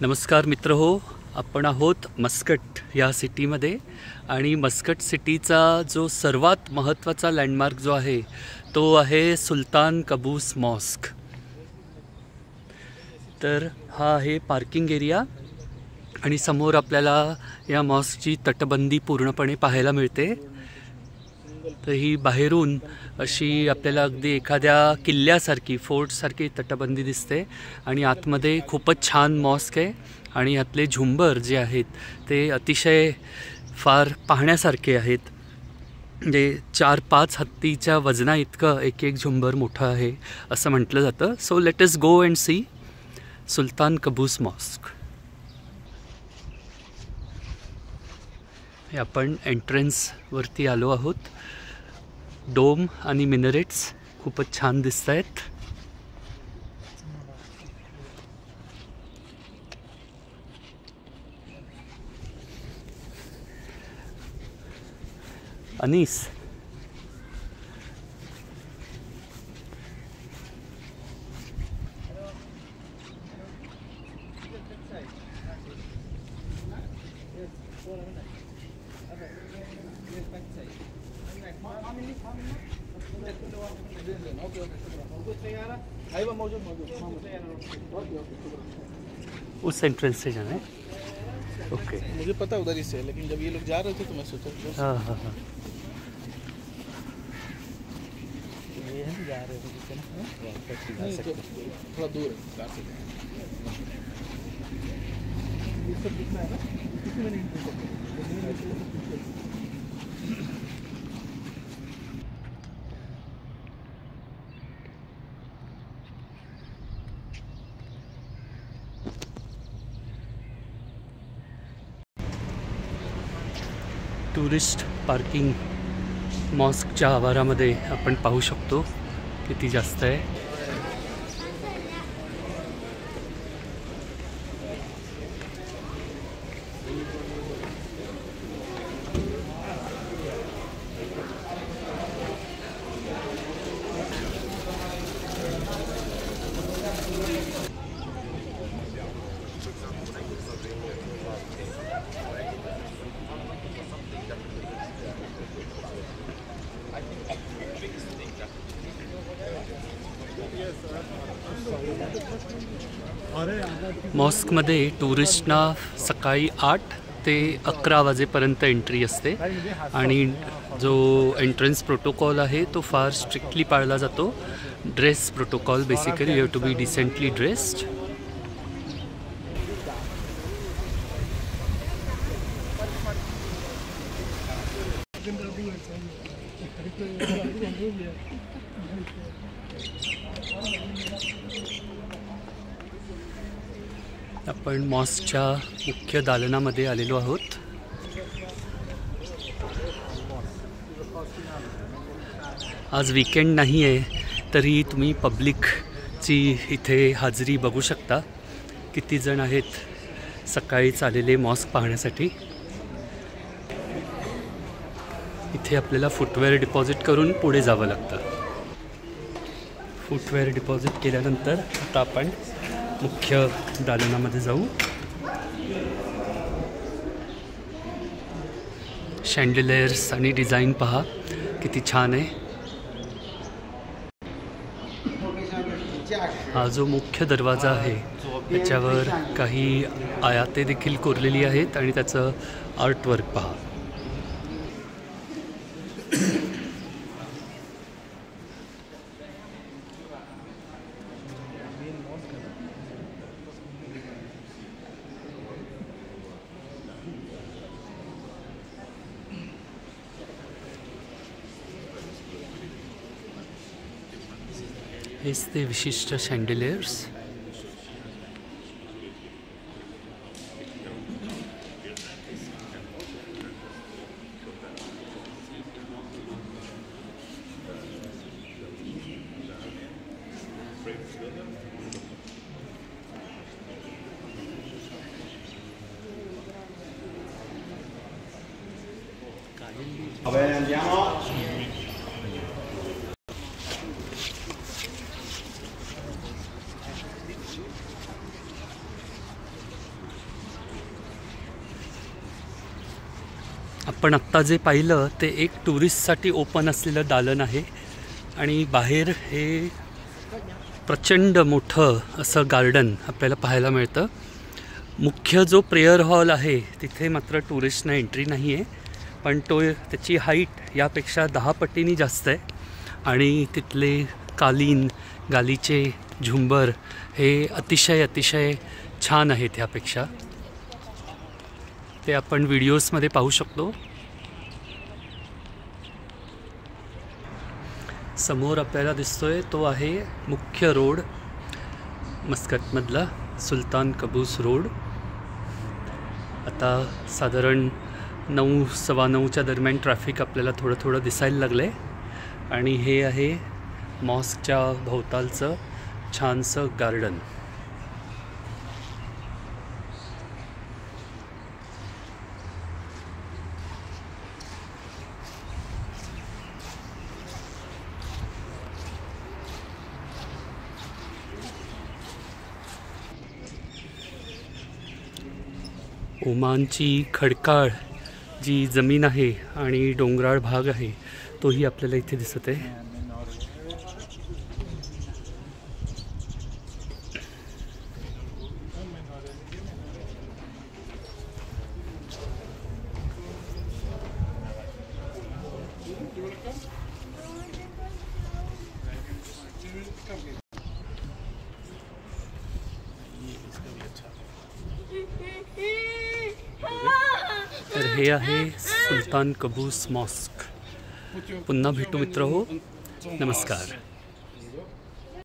नमस्कार मित्र हो, आपण आहोत मस्कट या सिटीमध्ये आणि मस्कट सिटीचा जो सर्वात महत्त्वाचा लँडमार्क जो आहे तो आहे सुलतान कबूस मॉस्क. तर हा आहे पार्किंग एरिया आणि समोर आपल्याला या मॉस्कची तटबंदी पूर्णपणे पाहायला मिळते. तर ही बाहेरून अशी आपल्याला अगदी एखाद्या किल्ल्यासारखी फोर्टसारखी तटबंदी दिसते आणि आतमध्ये खूपच छान मॉस्क आहे आणि यातले झुंबर जे आहेत ते अतिशय फार पाहण्यासारखे आहेत. म्हणजे 4-5 हत्तीच्या वजना इतकं एक एक झुंबर मोठं आहे असं म्हटलं जातं. So let us go and see Sultan Qaboos mosque. हे आपण एंट्रन्सवरती आलो आहोत. डोम आणि मिनरेट्स खूपच छान दिसत आहेत. अनीस, उस एंट्रेंस से जाना है. ओके, मुझे पता उधर ही से, लेकिन जब ये लोग जा रहे थे तो मैं सोचा हाँ हाँ हाँ ये हम जा रहे थे ना, थोड़ा दूर है कार से. ये सब दिखना है ना, किसी में नहीं टुरिस्ट पार्किंग मॉस्कच्या आवारामध्ये आपण पाहू शकतो किती जास्त आहे. मॉस्कमध्ये टुरिस्टना सकाळी 8 ते 11 वाजेपर्यंत एंट्री असते आणि जो एंट्रन्स प्रोटोकॉल आहे तो फार स्ट्रिक्टली पाळला जातो. Dress protocol basically you have to be decently dressed. आपण मॉस्कच्या मुख्य दालनामध्ये आलेलो आहोत. आज वीकेंड नाही आहे तरी तुम्ही पब्लिकची इथे हाजरी बघू शकता. किती जण आहेत सकाळीच आलेले मॉस्क पाहण्यासाठी. इथे आपल्याला फुटवेअर डिपॉझिट करून पुढे जावं लागतं. फुटवेअर डिपॉझिट केल्यानंतर आता आपण मुख्य दालनामध्ये जाऊ. शँडलेयर्स आणि डिझाईन पहा किती छान आहे. हा जो मुख्य दरवाजा आहे त्याच्यावर काही आयाते देखील कोरलेली आहेत आणि त्याचं आर्टवर्क पहा. हेच ते विशिष्ट शँडलेयर्स. Andiamo. आपण आत्ता जे पाहिलं ते एक टुरिस्टसाठी ओपन असलेलं दालन आहे आणि बाहेर हे प्रचंड मोठं असं गार्डन आपल्याला पाहायला मिळतं. मुख्य जो प्रेयर हॉल आहे तिथे मात्र टुरिस्टना एंट्री नाही आहे, पण त्याची हाईट यापेक्षा 10 पटींनी जास्त आहे आणि तिथले कालीन, गालीचे झुंबर हे अतिशय छान आहेत. ह्यापेक्षा ते आपण व्हिडिओजमध्ये पाहू शकतो. समोर आपल्याला दिसतोय तो आहे मुख्य रोड, मस्कतमधला सुलतान कबूस रोड. आता साधारण 9-9:15च्या दरम्यान ट्रॅफिक आपल्याला थोडं दिसायला लागलं आहे आणि हे आहे मॉस्कच्या भोवतालचं छानसं गार्डन. ओमानची खडकाळ जी जमीन आहे आणि डोंगराळ भाग आहे तोही आपल्याला इथे दिसत आहे. तर हे आहे सुलतान कबूस मॉस्क. पुन्हा भेटू मित्रहो. नमस्कार.